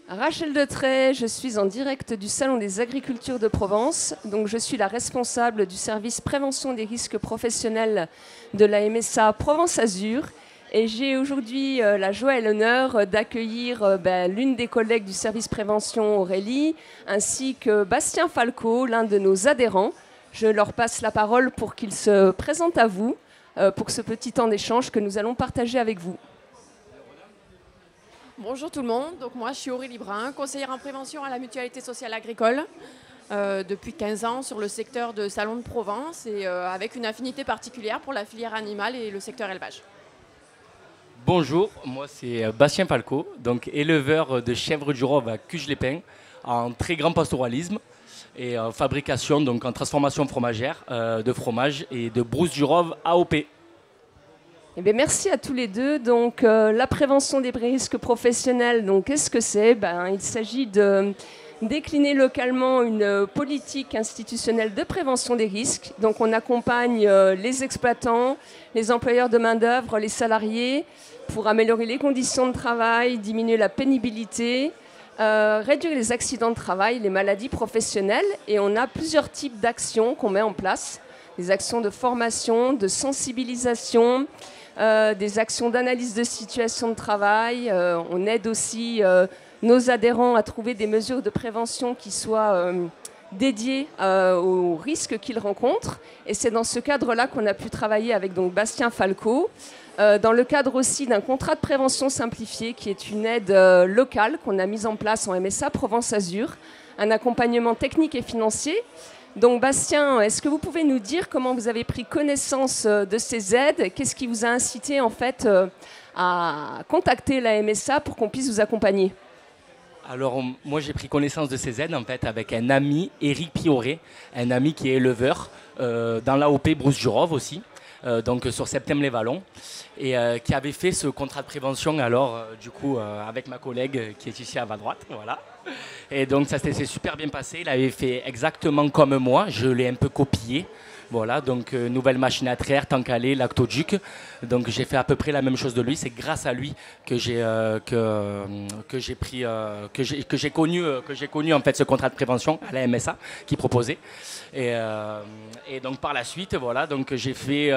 Rachel Detray, je suis en direct du Salon des Agricultures de Provence. Donc, je suis la responsable du service prévention des risques professionnels de la MSA Provence-Azur. Et j'ai aujourd'hui la joie et l'honneur d'accueillir l'une des collègues du service prévention, Aurélie, ainsi que Bastien Falco, l'un de nos adhérents. Je leur passe la parole pour qu'ils se présentent à vous pour ce petit temps d'échange que nous allons partager avec vous. Bonjour tout le monde, donc moi je suis Aurélie Brun, conseillère en prévention à la Mutualité sociale agricole depuis 15 ans sur le secteur de Salon de Provence et avec une affinité particulière pour la filière animale et le secteur élevage. Bonjour, moi c'est Bastien Falco, donc éleveur de chèvres du Rhône à Cuges-les-Pins en très grand pastoralisme et fabrication, donc en transformation fromagère de fromage et de brousse du Rhône AOP. Eh bien, merci à tous les deux. Donc, la prévention des risques professionnels, donc, qu'est-ce que c'est ? Il s'agit de décliner localement une politique institutionnelle de prévention des risques. Donc, on accompagne les exploitants, les employeurs de main-d'œuvre, les salariés pour améliorer les conditions de travail, diminuer la pénibilité, réduire les accidents de travail, les maladies professionnelles. Et on a plusieurs types d'actions qu'on met en place. Des actions de formation, de sensibilisation, des actions d'analyse de situation de travail. On aide aussi nos adhérents à trouver des mesures de prévention qui soient dédiées aux risques qu'ils rencontrent. Et c'est dans ce cadre-là qu'on a pu travailler avec donc, Bastien Falco, dans le cadre aussi d'un contrat de prévention simplifié qui est une aide locale qu'on a mise en place en MSA Provence-Azur, un accompagnement technique et financier. Donc Bastien, est-ce que vous pouvez nous dire comment vous avez pris connaissance de ces aides ? Qu'est-ce qui vous a incité en fait à contacter la MSA pour qu'on puisse vous accompagner ? Alors moi j'ai pris connaissance de ces aides en fait avec un ami, Éric Pioré, un ami qui est éleveur dans l'AOP Brousse du Rhône aussi, donc sur Septembre-les-Vallons, et qui avait fait ce contrat de prévention alors du coup avec ma collègue qui est ici à ma droite, voilà. Et donc ça s'est super bien passé, il avait fait exactement comme moi, je l'ai un peu copié. Voilà, donc nouvelle machine à traire, tant qu'à aller, lactoduc. Donc j'ai fait à peu près la même chose de lui. C'est grâce à lui que j'ai connu en fait ce contrat de prévention à la MSA qui proposait. Et donc par la suite, voilà, donc j'ai fait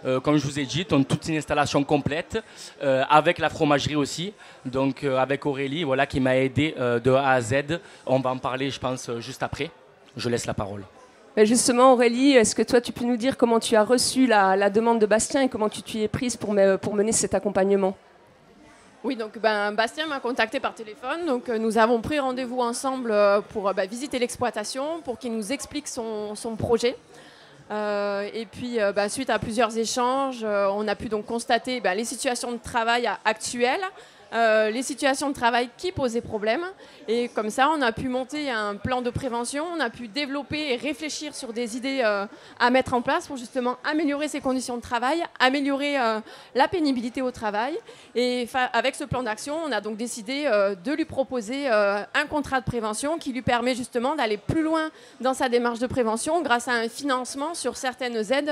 comme je vous ai dit, donc, toute une installation complète avec la fromagerie aussi. Donc avec Aurélie, voilà, qui m'a aidé de A à Z. On va en parler, je pense, juste après. Je laisse la parole. Justement, Aurélie, est-ce que toi, tu peux nous dire comment tu as reçu la demande de Bastien et comment tu t'y es prise pour mener cet accompagnement ? Oui, donc Bastien m'a contacté par téléphone, donc nous avons pris rendez-vous ensemble pour visiter l'exploitation, pour qu'il nous explique son projet. Et puis, suite à plusieurs échanges, on a pu donc constater les situations de travail actuelles, les situations de travail qui posaient problème. Et comme ça, on a pu monter un plan de prévention, on a pu développer et réfléchir sur des idées à mettre en place pour justement améliorer ces conditions de travail, améliorer la pénibilité au travail. Et avec ce plan d'action, on a donc décidé de lui proposer un contrat de prévention qui lui permet justement d'aller plus loin dans sa démarche de prévention grâce à un financement sur certaines aides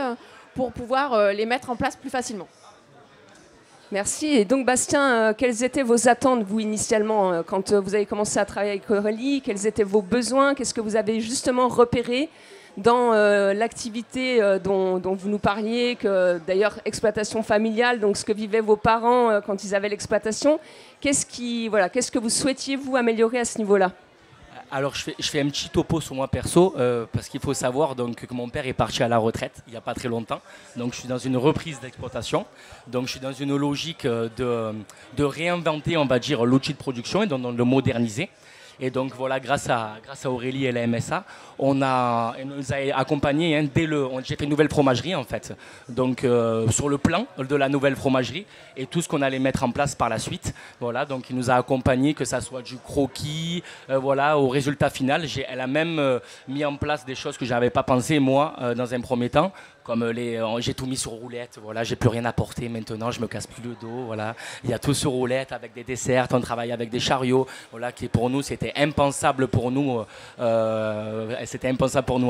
pour pouvoir les mettre en place plus facilement. Merci. Et donc, Bastien, quelles étaient vos attentes, vous, initialement, quand vous avez commencé à travailler avec Aurélie ? Quels étaient vos besoins ? Qu'est-ce que vous avez justement repéré dans l'activité dont vous nous parliez, que d'ailleurs, exploitation familiale, donc ce que vivaient vos parents quand ils avaient l'exploitation. Qu'est-ce que vous souhaitiez, vous, améliorer à ce niveau-là ? Alors je fais un petit topo sur moi perso, parce qu'il faut savoir donc, que mon père est parti à la retraite il n'y a pas très longtemps. Donc je suis dans une reprise d'exploitation. Donc je suis dans une logique de réinventer, on va dire, l'outil de production et de le moderniser. Et donc voilà, grâce à Aurélie et la MSA, elle nous a accompagnés j'ai fait une nouvelle fromagerie en fait. Donc sur le plan de la nouvelle fromagerie et tout ce qu'on allait mettre en place par la suite. Voilà, donc il nous a accompagnés, que ça soit du croquis, voilà, au résultat final. Elle a même mis en place des choses que je n'avais pas pensé moi dans un premier temps. comme j'ai tout mis sur roulette, voilà, j'ai plus rien à porter maintenant, je me casse plus le dos, voilà. Il y a tout sur roulette avec des desserts, on travaille avec des chariots, voilà, qui pour nous c'était impensable pour nous,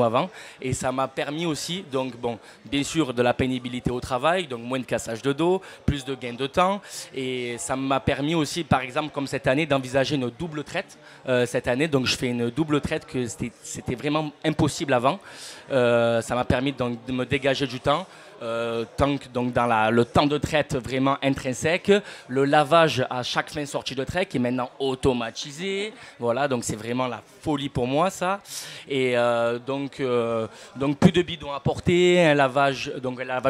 avant, et ça m'a permis aussi, donc bon, bien sûr de la pénibilité au travail, donc moins de cassage de dos, plus de gain de temps, et ça m'a permis aussi, par exemple, comme cette année, d'envisager une double traite cette année, donc je fais une double traite que c'était vraiment impossible avant. Ça m'a permis donc de me dégager du temps, donc dans le temps de traite vraiment intrinsèque, le lavage à chaque fin de sortie de traite qui est maintenant automatisé, voilà, donc c'est vraiment la folie pour moi ça, et donc plus de bidons à porter, un lavage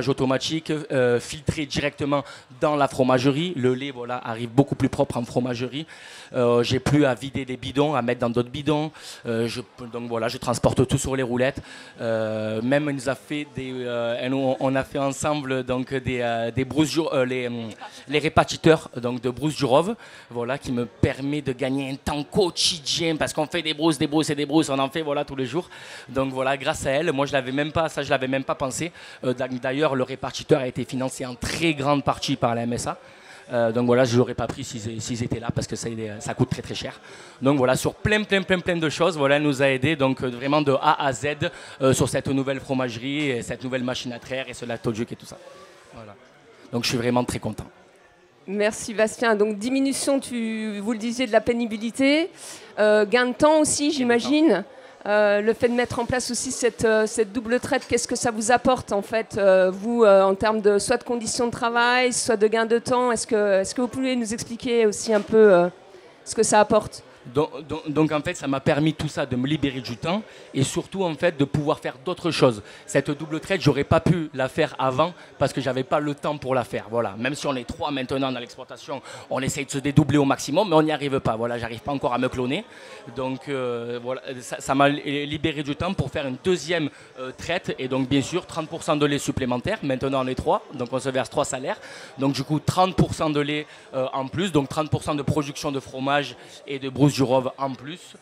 automatique, filtré directement dans la fromagerie, le lait voilà arrive beaucoup plus propre en fromagerie, j'ai plus à vider des bidons, à mettre dans d'autres bidons, donc voilà, je transporte tout sur les roulettes, même on nous a fait on a fait ensemble donc des brousses, les répartiteurs donc de brousses du Rove, voilà, qui me permet de gagner un temps quotidien parce qu'on fait des brousses, on en fait voilà tous les jours. Donc voilà, grâce à elle, moi je l'avais même pas pensé. D'ailleurs, le répartiteur a été financé en très grande partie par la MSA. Donc voilà, je ne l'aurais pas pris s'ils étaient là parce que ça coûte très très cher. Donc voilà, sur plein de choses, voilà, elle nous a aidés donc vraiment de A à Z sur cette nouvelle fromagerie, et cette nouvelle machine à traire et ce lactoduc et tout ça. Voilà. Donc je suis vraiment très content. Merci Bastien. Donc diminution, vous le disiez, de la pénibilité, gain de temps aussi, j'imagine. Le fait de mettre en place aussi cette double traite, qu'est-ce que ça vous apporte en fait, vous, en termes de soit de conditions de travail, soit de gain de temps? Est-ce que vous pouvez nous expliquer aussi un peu ce que ça apporte? Donc en fait, ça m'a permis tout ça de me libérer du temps et surtout en fait de pouvoir faire d'autres choses. Cette double traite, j'aurais pas pu la faire avant parce que j'avais pas le temps pour la faire. Voilà. Même si on est 3 maintenant dans l'exploitation, on essaye de se dédoubler au maximum, mais on n'y arrive pas. Voilà, j'arrive pas encore à me cloner. Donc voilà, ça m'a libéré du temps pour faire une deuxième traite et donc bien sûr 30% de lait supplémentaire. Maintenant on est 3, donc on se verse 3 salaires. Donc du coup 30% de lait en plus, donc 30% de production de fromage et de brousse du Rove en plus.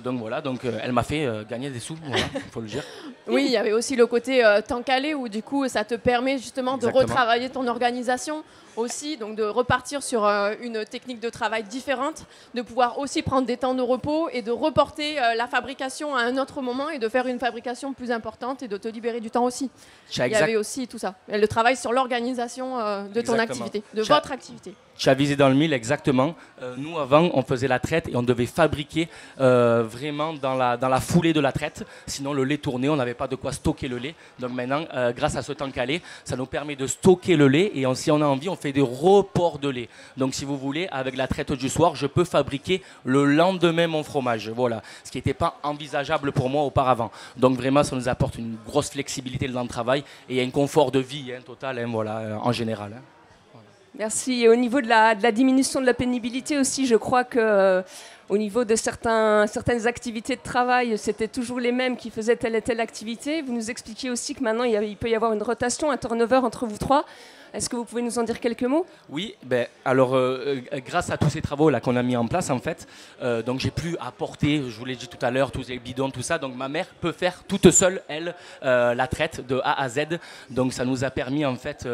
Donc voilà, elle m'a fait gagner des sous, voilà, il faut le dire. Oui, il y avait aussi le côté temps calé où du coup ça te permet justement Exactement. de retravailler ton organisation aussi, donc de repartir sur une technique de travail différente, de pouvoir aussi prendre des temps de repos et de reporter la fabrication à un autre moment et de faire une fabrication plus importante et de te libérer du temps aussi. Il y avait aussi tout ça, le travail sur l'organisation de ton activité, de votre activité. Tu as visé dans le mille, exactement. Nous, avant, on faisait la traite et on devait fabriquer vraiment dans la foulée de la traite. Sinon, le lait tournait, on n'avait pas de quoi stocker le lait. Donc maintenant, grâce à ce temps calé, ça nous permet de stocker le lait. Et si on a envie, on fait des reports de lait. Donc si vous voulez, avec la traite du soir, je peux fabriquer le lendemain mon fromage. Voilà. Ce qui n'était pas envisageable pour moi auparavant. Donc vraiment, ça nous apporte une grosse flexibilité dans le travail et un confort de vie total, voilà, en général. Merci. Et au niveau de la diminution de la pénibilité aussi, je crois que au niveau de certaines activités de travail, c'était toujours les mêmes qui faisaient telle et telle activité. Vous nous expliquiez aussi que maintenant, il peut y avoir une rotation, un turnover entre vous trois. Est-ce que vous pouvez nous en dire quelques mots? Oui, alors grâce à tous ces travaux là qu'on a mis en place en fait, donc j'ai pu apporter, je vous l'ai dit tout à l'heure, tous les bidons, tout ça. Donc ma mère peut faire toute seule, elle, la traite de A à Z. Donc ça nous a permis en fait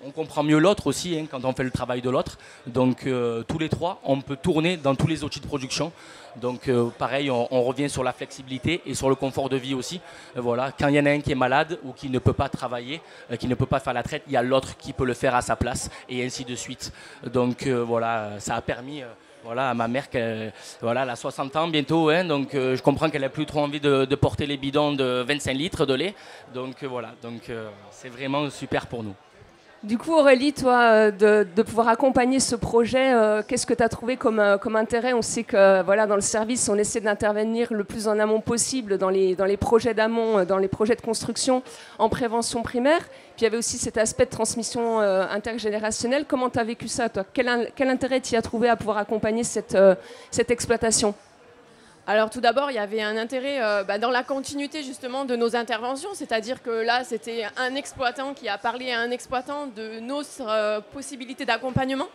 on comprend mieux l'autre aussi quand on fait le travail de l'autre. Donc tous les trois, on peut tourner dans tous les outils de production. Donc pareil, on revient sur la flexibilité et sur le confort de vie aussi. Voilà, quand il y en a un qui est malade ou qui ne peut pas travailler, qui ne peut pas faire la traite, il y a l'autre qui peut le faire à sa place et ainsi de suite. Donc voilà, ça a permis à ma mère elle a 60 ans bientôt, donc je comprends qu'elle n'a plus trop envie de porter les bidons de 25 litres de lait. Donc voilà, c'est vraiment super pour nous. Du coup, Aurélie, toi, de pouvoir accompagner ce projet, qu'est-ce que tu as trouvé comme intérêt? On sait que dans le service, on essaie d'intervenir le plus en amont possible dans les projets d'amont, dans les projets de construction en prévention primaire. Puis il y avait aussi cet aspect de transmission intergénérationnelle. Comment tu as vécu ça, toi? Quel intérêt tu as trouvé à pouvoir accompagner cette exploitation? Alors tout d'abord, il y avait un intérêt dans la continuité justement de nos interventions, c'est-à-dire que là, c'était un exploitant qui a parlé à un exploitant de nos possibilités d'accompagnement.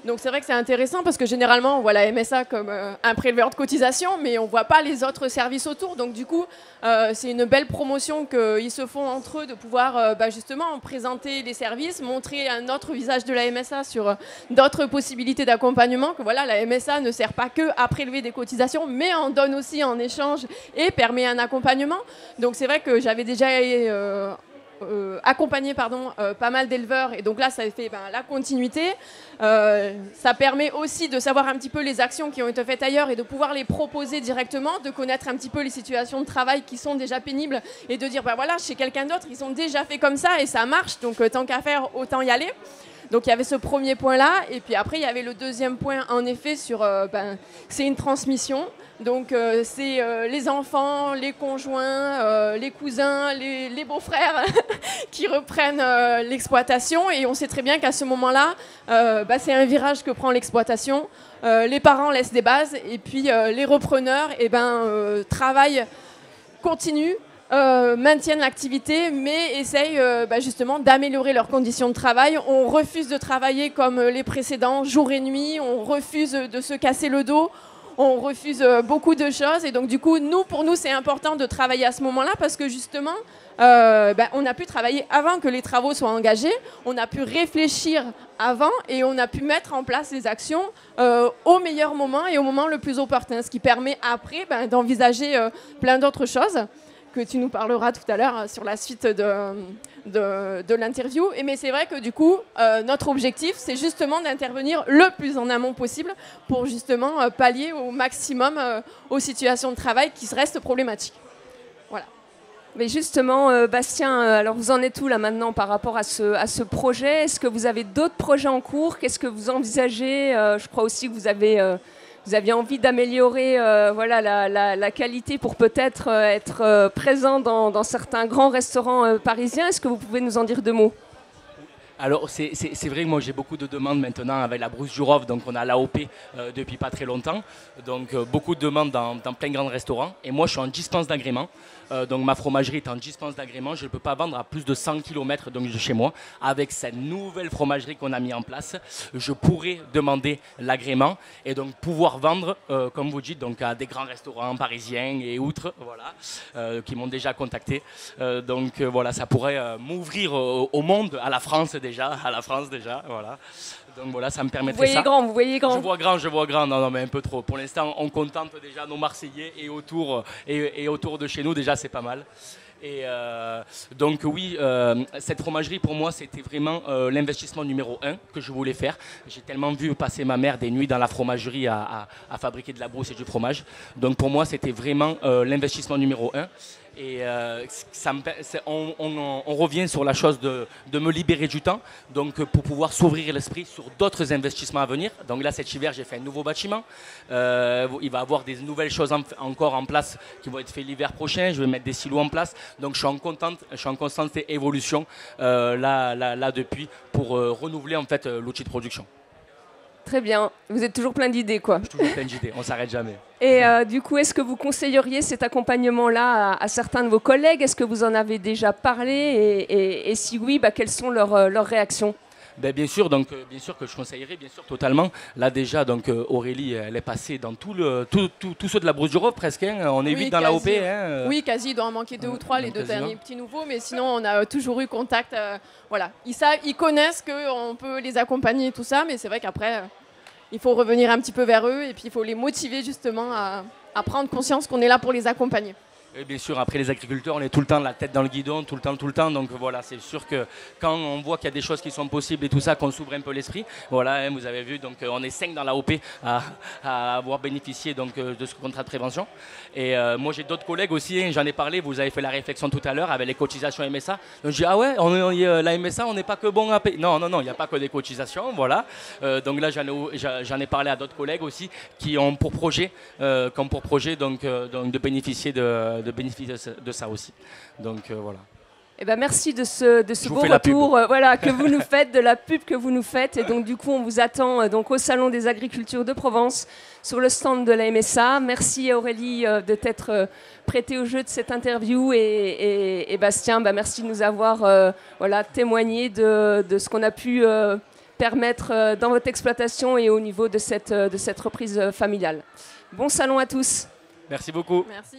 Donc c'est vrai que c'est intéressant parce que généralement on voit la MSA comme un préleveur de cotisation, mais on ne voit pas les autres services autour. Donc du coup, c'est une belle promotion qu'ils se font entre eux de pouvoir justement présenter les services, montrer un autre visage de la MSA sur d'autres possibilités d'accompagnement. Que voilà, la MSA ne sert pas que à prélever des cotisations, mais en donne aussi en échange et permet un accompagnement. Donc c'est vrai que j'avais déjà accompagné pas mal d'éleveurs et donc là ça fait la continuité. Ça permet aussi de savoir un petit peu les actions qui ont été faites ailleurs et de pouvoir les proposer directement, de connaître un petit peu les situations de travail qui sont déjà pénibles et de dire voilà, chez quelqu'un d'autre ils ont déjà fait comme ça et ça marche, donc tant qu'à faire autant y aller. Donc il y avait ce premier point-là, et puis après il y avait le deuxième point, en effet, sur c'est une transmission. Donc c'est les enfants, les conjoints, les cousins, les beaux-frères qui reprennent l'exploitation. Et on sait très bien qu'à ce moment-là, c'est un virage que prend l'exploitation. Les parents laissent des bases, et puis les repreneurs travaillent, continuent, maintiennent l'activité, mais essayent justement d'améliorer leurs conditions de travail. On refuse de travailler comme les précédents, jour et nuit. On refuse de se casser le dos. On refuse beaucoup de choses. Et donc, du coup, pour nous, c'est important de travailler à ce moment-là parce que justement, on a pu travailler avant que les travaux soient engagés. On a pu réfléchir avant et on a pu mettre en place les actions au meilleur moment et au moment le plus opportun. Ce qui permet après d'envisager plein d'autres choses que tu nous parleras tout à l'heure sur la suite de l'interview. Mais c'est vrai que du coup, notre objectif, c'est justement d'intervenir le plus en amont possible pour justement pallier au maximum aux situations de travail qui restent problématiques. Voilà. Mais justement, Bastien, alors vous en êtes où là maintenant par rapport à ce projet? Est-ce que vous avez d'autres projets en cours? Qu'est-ce que vous envisagez? Je crois aussi que vous aviez envie d'améliorer la qualité pour peut-être être présent dans certains grands restaurants parisiens. Est-ce que vous pouvez nous en dire deux mots? Alors c'est vrai que moi j'ai beaucoup de demandes maintenant avec la Brousse du Rhône, donc on a l'AOP depuis pas très longtemps, donc beaucoup de demandes dans plein de grands restaurants. Et moi je suis en dispense d'agrément, donc ma fromagerie est en dispense d'agrément, je ne peux pas vendre à plus de 100 km donc, de chez moi. Avec cette nouvelle fromagerie qu'on a mis en place, je pourrais demander l'agrément et donc pouvoir vendre, comme vous dites, donc à des grands restaurants parisiens et outre, voilà, qui m'ont déjà contacté. Donc voilà, ça pourrait m'ouvrir au monde, à la France déjà, voilà. Donc voilà, ça me permettrait ça. Vous voyez grand. Je vois grand, non mais un peu trop. Pour l'instant, on contente déjà nos Marseillais et autour de chez nous, déjà c'est pas mal. Et donc oui, cette fromagerie pour moi c'était vraiment l'investissement numéro 1 que je voulais faire. J'ai tellement vu passer ma mère des nuits dans la fromagerie à fabriquer de la brousse et du fromage. Donc pour moi c'était vraiment l'investissement numéro 1. Et on revient sur la chose de me libérer du temps, donc pour pouvoir s'ouvrir l'esprit sur d'autres investissements à venir. Donc là, cet hiver, j'ai fait un nouveau bâtiment. Il va y avoir des nouvelles choses encore en place qui vont être faites l'hiver prochain. Je vais mettre des silos en place. Donc je suis en constante évolution là depuis pour renouveler en fait l'outil de production. Très bien. Vous êtes toujours plein d'idées, quoi. Je suis toujours plein d'idées, on ne s'arrête jamais. Et du coup, est-ce que vous conseilleriez cet accompagnement-là à certains de vos collègues? Est-ce que vous en avez déjà parlé? Et si oui, quelles sont leurs réactions? Bien sûr, donc bien sûr que je conseillerais, bien sûr, totalement. Là déjà, donc Aurélie, elle est passée dans tous ceux de la Brousse du Rhône presque. Hein. On est 8 dans l'AOP. Hein. Oui, quasi. Il doit en manquer 2 ou 3, les 2 derniers petits nouveaux. Mais sinon, on a toujours eu contact. Voilà, ils connaissent qu'on peut les accompagner et tout ça, mais c'est vrai qu'après, il faut revenir un petit peu vers eux et puis il faut les motiver justement à prendre conscience qu'on est là pour les accompagner. Et bien sûr, après les agriculteurs, on est tout le temps la tête dans le guidon, tout le temps. Donc voilà, c'est sûr que quand on voit qu'il y a des choses qui sont possibles et tout ça, qu'on s'ouvre un peu l'esprit. Voilà, hein, vous avez vu, donc on est 5 dans l'AOP à avoir bénéficié donc, de ce contrat de prévention. Et moi, j'ai d'autres collègues aussi, hein, j'en ai parlé, vous avez fait la réflexion tout à l'heure avec les cotisations MSA. Donc je dis, ah ouais, la MSA, on n'est pas que bon à payer. Non, il n'y a pas que des cotisations, voilà. Donc là, j'en ai parlé à d'autres collègues aussi qui ont pour projet, donc, de bénéficier de ça aussi. Donc voilà. Eh ben merci de ce beau retour que vous nous faites, de la pub que vous nous faites. Et donc du coup, on vous attend donc au Salon des Agricultures de Provence sur le stand de la MSA. Merci Aurélie de t'être prêtée au jeu de cette interview et Bastien, merci de nous avoir témoigné de ce qu'on a pu permettre dans votre exploitation et au niveau de cette reprise familiale. Bon salon à tous. Merci beaucoup. Merci.